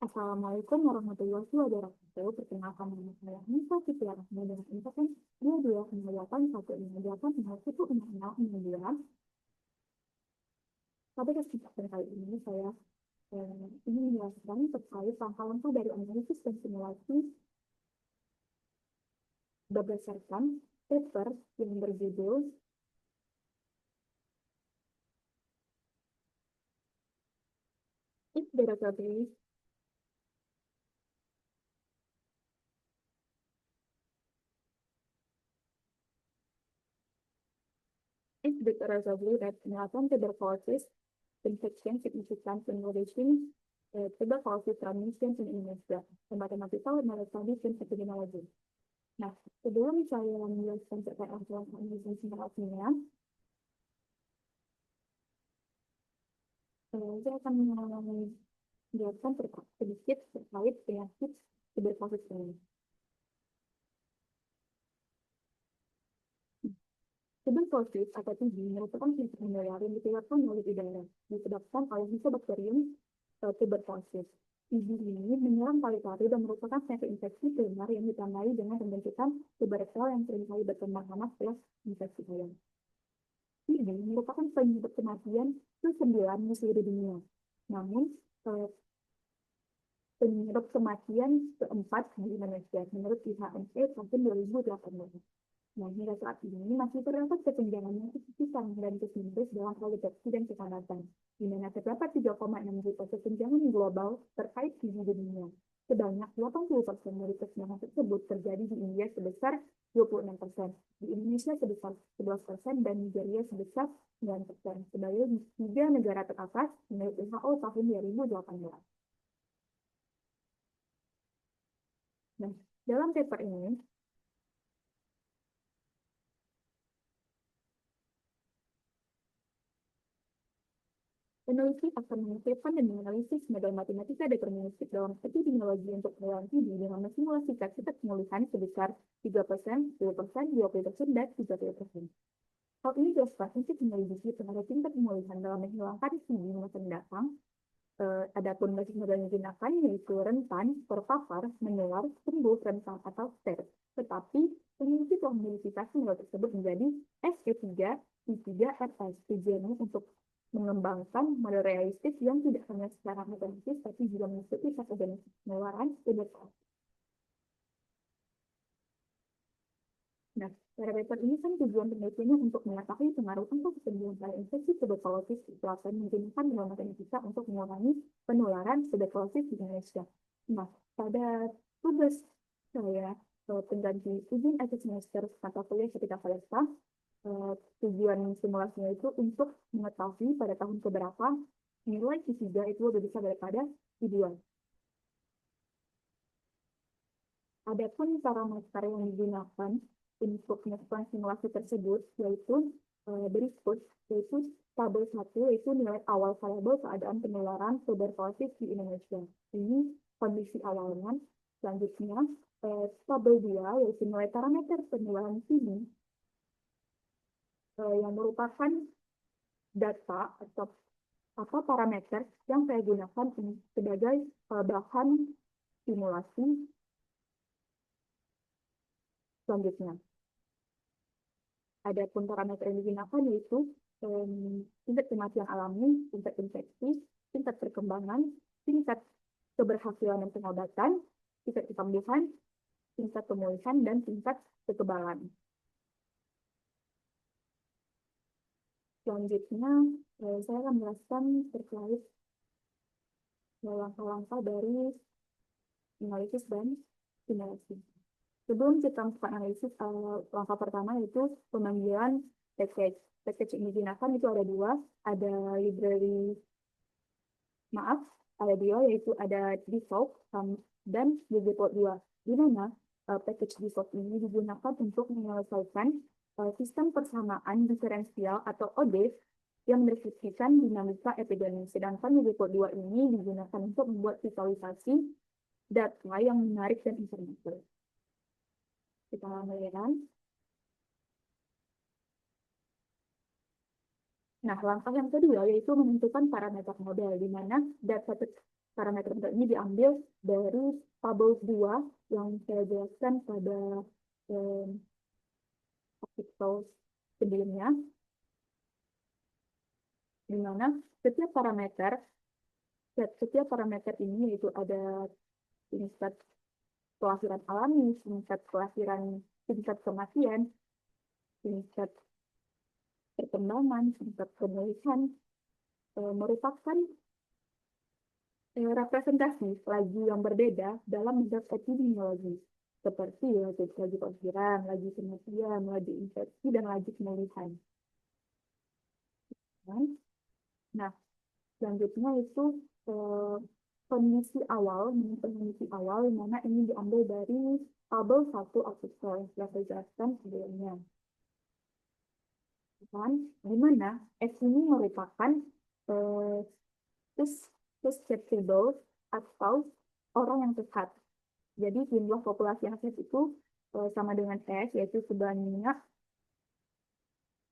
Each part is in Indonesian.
Assalamualaikum warahmatullahi wabarakatuh. Perkenalkan nama saya Nisa Fitri Rahma dengan infokan 2298 Pada kesempatan kali ini saya ingin menjelaskan terkait langkah-langkah dari analisis dan simulasi berdasarkan paper yang berjudul If Database is relatively that melakukan tuberculosis infection significant innovation tuberculosis transmission in Indonesia, mathematical studies and epidemiology. Nah, sebelum saya menjelaskan terkait aturan analisis simulasinya, saya akan menjelaskan sedikit terkait penyakit tuberkulosis ini. Tuberkulosis atau TB merupakan penyakit menular yang ditularkan melalui udara, disebabkan oleh Mycobacterium tuberculosis. TB ini menyerang paru-paru dan merupakan penyakit infeksi primer yang ditandai dengan pembentukan tuberkel yang seringkali berkembang lama setelah infeksi ayam. TB merupakan penyebab kematian ke-9 di seluruh dunia. Namun, penyebab kematian keempat di Indonesia menurut IHME tahun 2018. Nah, hingga saat ini masih terdapat kesenjangan yang signifikan dan kesimpulan dalam hal deteksi dan keselamatan, di mana terdapat 3,6 juta kesenjangan global terkait TB di dunia. Sebanyak 80% dari kesenjangan tersebut terjadi di India sebesar 26%, di Indonesia sebesar 11%, dan Nigeria sebesar 9%, sebagai 3 negara teratas menurut WHO tahun 2018. Nah, dalam paper ini, peneliti akan mengumpulkan dan menganalisis model matematika deterministik dalam epidemiologi untuk penularan TB dengan mensimulasikan tingkat pemulihan sebesar 3%, 10%, 20%, dan 30%. Hal ini dilakukan untuk menyelidiki pengaruh tingkat pemulihan dalam menghilangkan TB di masa mendatang. Adapun basis model yang digunakan yaitu rentan, terpapar, menular, sembuh, rentan, atau ster. Tetapi peneliti telah memodifikasi model tersebut menjadi SE3, I3, RS. Tujuannya untuk mengembangkan model realistis yang tidak hanya secara matematis, tapi juga mengikuti fase penularan tuberkulosis. Nah, pada paper ini kan tujuan penelitiannya untuk mengetahui pengaruh untuk kesembuhan pada infeksi tuberkulosis dan menggunakan model matematika untuk mengurangi penularan tuberkulosis di Indonesia. Nah, pada tugas saya pengganti ujian akhir semester mata kuliah ketika semester, tujuan simulasinya itu untuk mengetahui pada tahun keberapa nilai Q3 itu lebih besar daripada Q2. Adapun parameter yang digunakan untuk melakukan simulasi tersebut yaitu berikut, yaitu tabel 1 yaitu nilai awal variabel keadaan penularan tuberkulosis di Indonesia. Ini kondisi awalnya. Selanjutnya, tabel 2 yaitu nilai parameter penularan TB yang merupakan data atau parameter yang saya gunakan sebagai bahan simulasi. Selanjutnya, adapun parameter yang digunakan yaitu tingkat kematian alami, tingkat infeksi, tingkat perkembangan, tingkat keberhasilan dan pengobatan, tingkat kesembuhan, tingkat pemulihan, dan tingkat kekebalan. Selanjutnya, saya akan menjelaskan terkait langkah-langkah dari analisis dan simulasi. Sebelum kita melakukan analisis, langkah pertama yaitu pemanggilan package. Package yang digunakan itu ada dua, ada ada dua, yaitu ada default dan default 2. Di mana package default ini digunakan untuk menyelesaikan sistem persamaan diferensial atau ODEF yang mendeskripsikan dinamika epidemi. Sedangkan default 2 ini digunakan untuk membuat visualisasi data yang menarik dan informatif. Kita melihat. Nah, langkah yang kedua yaitu menentukan parameter model, di mana data parameter ini diambil dari tabel 2 yang saya jelaskan pada artikel sebelumnya, di mana setiap parameter ini yaitu ada tingkat kelahiran alami, tingkat kematian, tingkat perkembangan, tingkat penulisan, merupakan representasi laju yang berbeda dalam metode epidemiologi, seperti laju kelahiran, laju kematian, laju infeksi, dan laju pemulihan. Nah, selanjutnya itu kondisi awal yang mana ini diambil dari tabel 1 artikel yang saya jelaskan sebelumnya. Di mana S ini merupakan susceptible atau orang yang sehat. Jadi jumlah populasi yang sehat itu sama dengan S, yaitu sebanyak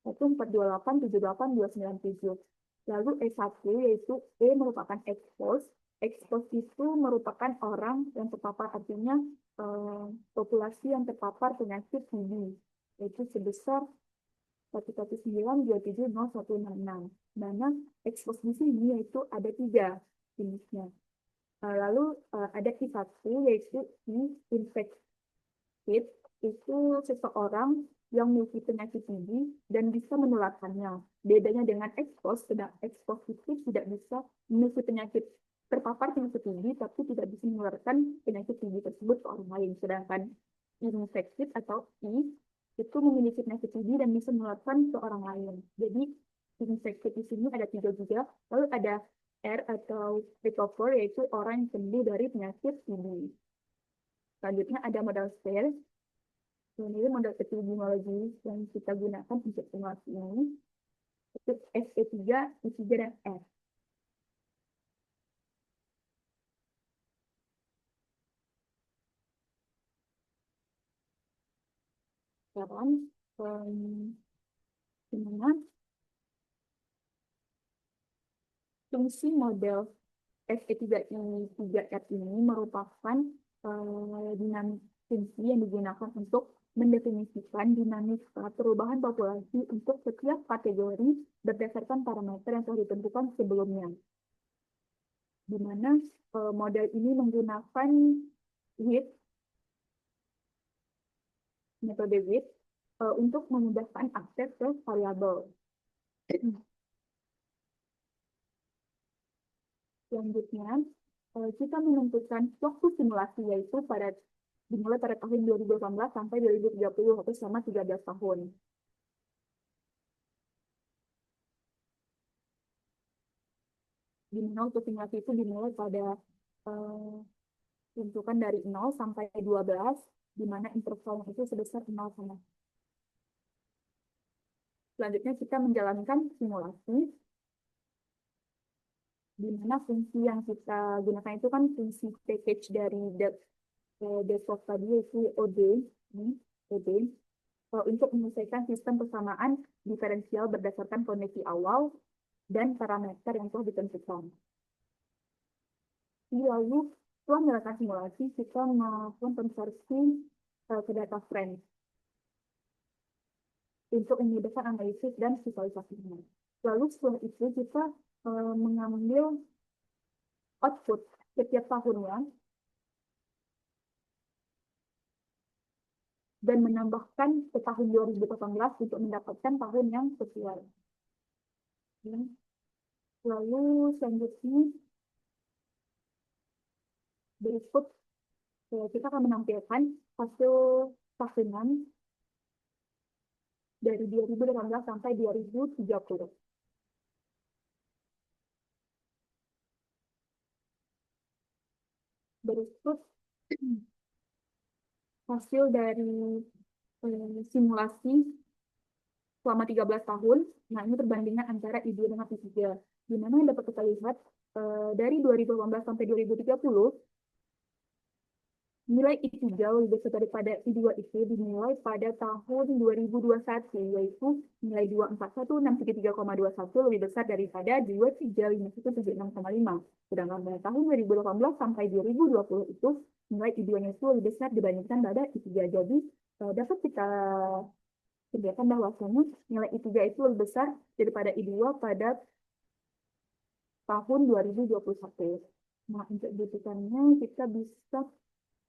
428, 78, 297. Lalu E1 yaitu E merupakan expose. Expose itu merupakan orang yang terpapar, artinya populasi yang terpapar penyakit TB, yaitu sebesar 119,270,166. Mana expose di sini yaitu ada 3 jenisnya. Lalu ada I1 yaitu infected, itu seseorang yang memiliki penyakit TB dan bisa menularkannya. Bedanya dengan expose, expose itu tidak bisa memiliki penyakit terpapar penyakit TB tapi tidak bisa menularkan penyakit TB tersebut ke orang lain. Sedangkan infected atau I itu memiliki penyakit TB dan bisa menularkan ke orang lain. Jadi infected di sini ada 3 juga. Lalu ada R atau recover, yaitu orang yang sembuh dari penyakit TB. Selanjutnya ada modal spell. Ini modal epidemiologi yang kita gunakan untuk simulasi ini. Itu SE3, I3, dan R. Sekarang, gimana fungsi model SE3I3R ini merupakan dinamik fungsi yang digunakan untuk mendefinisikan dinamika perubahan populasi untuk setiap kategori berdasarkan parameter yang telah ditentukan sebelumnya. Di mana model ini menggunakan metode WIT untuk memudahkan akses ke variabel. Selanjutnya, kita menentukan waktu simulasi, yaitu dimulai pada tahun 2018 sampai 2030, atau selama 13 tahun. Di mana waktu simulasi itu dimulai pada tentukan dari 0 sampai 12, di mana intervalnya itu sebesar 0 sama. Selanjutnya kita menjalankan simulasi, di mana fungsi yang kita gunakan itu kan fungsi package dari desktop tadi, yaitu OD, untuk menyelesaikan sistem persamaan diferensial berdasarkan kondisi awal dan parameter yang telah ditentukan. Lalu setelah melakukan simulasi, kita melakukan konversi ke data frame untuk memudahkan analisis dan visualisasinya. Lalu setelah itu kita mengambil output setiap tahunnya dan menambahkan ke tahun 2018 untuk mendapatkan tahun yang sesuai. Lalu selanjutnya berikut kita akan menampilkan hasil tahunan dari 2018 sampai 2030. Berikut hasil dari simulasi selama 13 tahun. Nah, ini perbandingan antara I2 dengan I3. Di mana yang dapat kita lihat dari 2018 sampai 2030, Nilai I3 lebih besar daripada I2 itu dinilai pada tahun 2021, yaitu nilai 241.633,21 lebih besar daripada 235176,5. Sedangkan pada tahun 2018 sampai 2020 itu nilai I2-nya itu lebih besar dibandingkan pada I3. Jadi dapat kita simpulkan bahwasanya nilai I3 itu lebih besar daripada I2 pada tahun 2021. Nah, untuk buktikannya kita bisa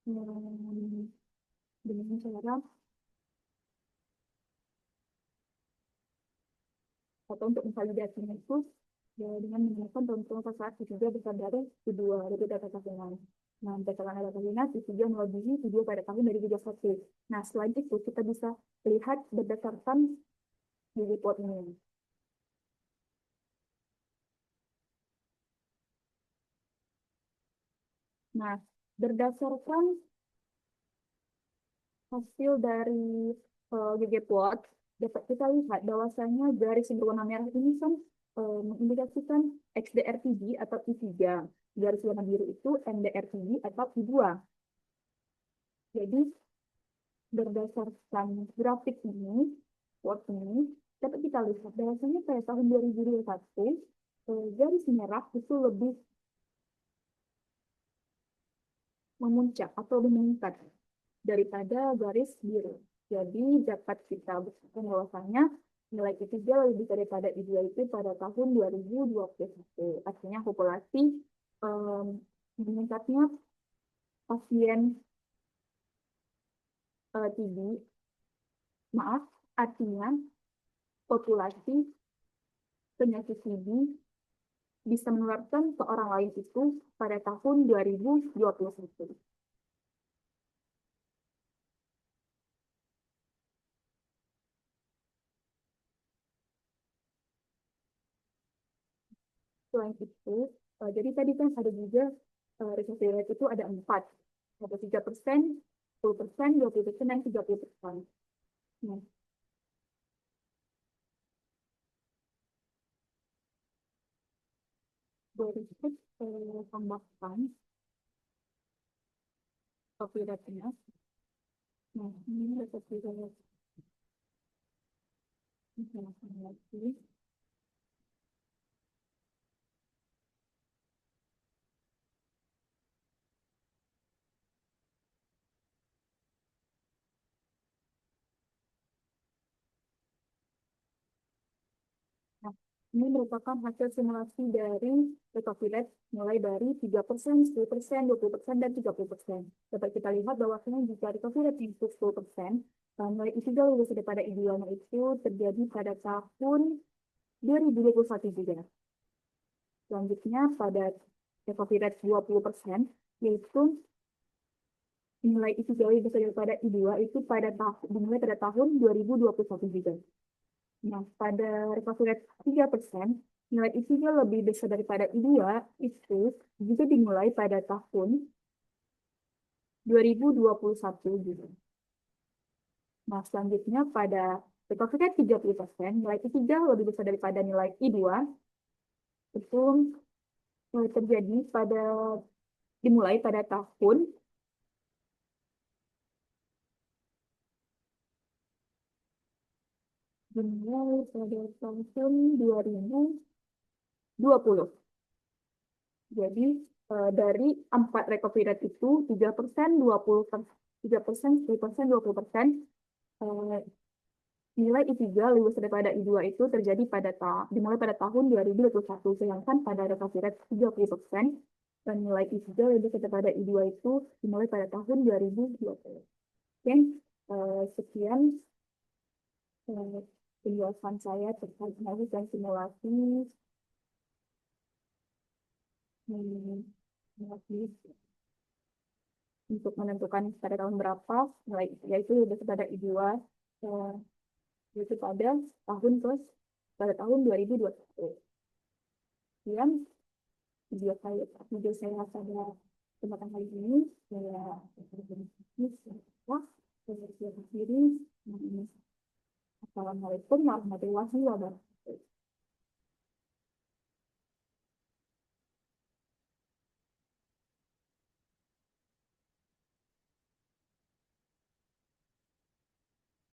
dengan cara atau untuk memvalidasinya itu ya, dengan menggunakan contoh saat I3 besar dari I2 dari data tabungan. Nah, berdasarkan data tabungan, I3 melebihi I2 pada tahun 2021. Nah, selain itu kita bisa lihat berdasarkan report ini. Nah, berdasarkan hasil dari GGPOT, dapat kita lihat bahwasanya garis yang berwarna merah ini kan mengindikasikan XDR-TB atau I3. Garis warna biru itu MDR-TB atau I2. Jadi, berdasarkan grafik ini, plot ini, dapat kita lihat bahwasanya pada tahun 2021, garis merah itu lebih memuncak atau lebih meningkat daripada garis biru. Jadi dapat kita buktikan bahwasanya nilai I3 lebih besar daripada I2 itu pada tahun 2021. Artinya populasi meningkatnya pasien TB, maaf, artinya populasi penyakit TB bisa menularkan ke orang lain itu pada tahun 2021. Selain itu, jadi tadi kan ada juga recovery rate itu ada 4. Ada 3%, 10%, 20%, dan 30%. Nah, berikut tambahkan recovery rate-nya. Nah, ini recovery rate. Ini lagi. Nah, ini merupakan hasil simulasi dari recovery rate mulai dari 3%, 10%, 20%, dan 30%. Dapat kita lihat bahwasanya jika recovery rate itu 10%, nilai I3 lebih besar daripada I2 itu terjadi pada tahun 2021 juga. Selanjutnya pada recovery rate 20%, yaitu nilai I3 lebih besar daripada I2 itu dimulai pada tahun 2021 juga. Nah, pada recovery rate 3%, nilai I3 lebih besar daripada I2 itu juga dimulai pada tahun 2021 juga. Nah, selanjutnya pada recovery rate 30%, nilai I3 lebih besar daripada nilai I2 itu terjadi dimulai pada tahun 2020. Jadi dari 4 recovery rate itu 3%, 20%, 3%, 10%, 20%, nilai I3 lebih besar daripada I2 itu terjadi dimulai pada tahun 2021. Sedangkan pada recovery rate 30%, dan nilai I3 lebih besar daripada I2 itu dimulai pada tahun 2020. Oke, sekian penjelasan saya terkait analisis dan simulasi untuk menentukan pada tahun berapa nilai yaitu lebih pada I2 yaitu pada tahun 2021. Kemudian video saya pada kesempatan kali ini saya Assalamualaikum warahmatullahi wabarakatuh.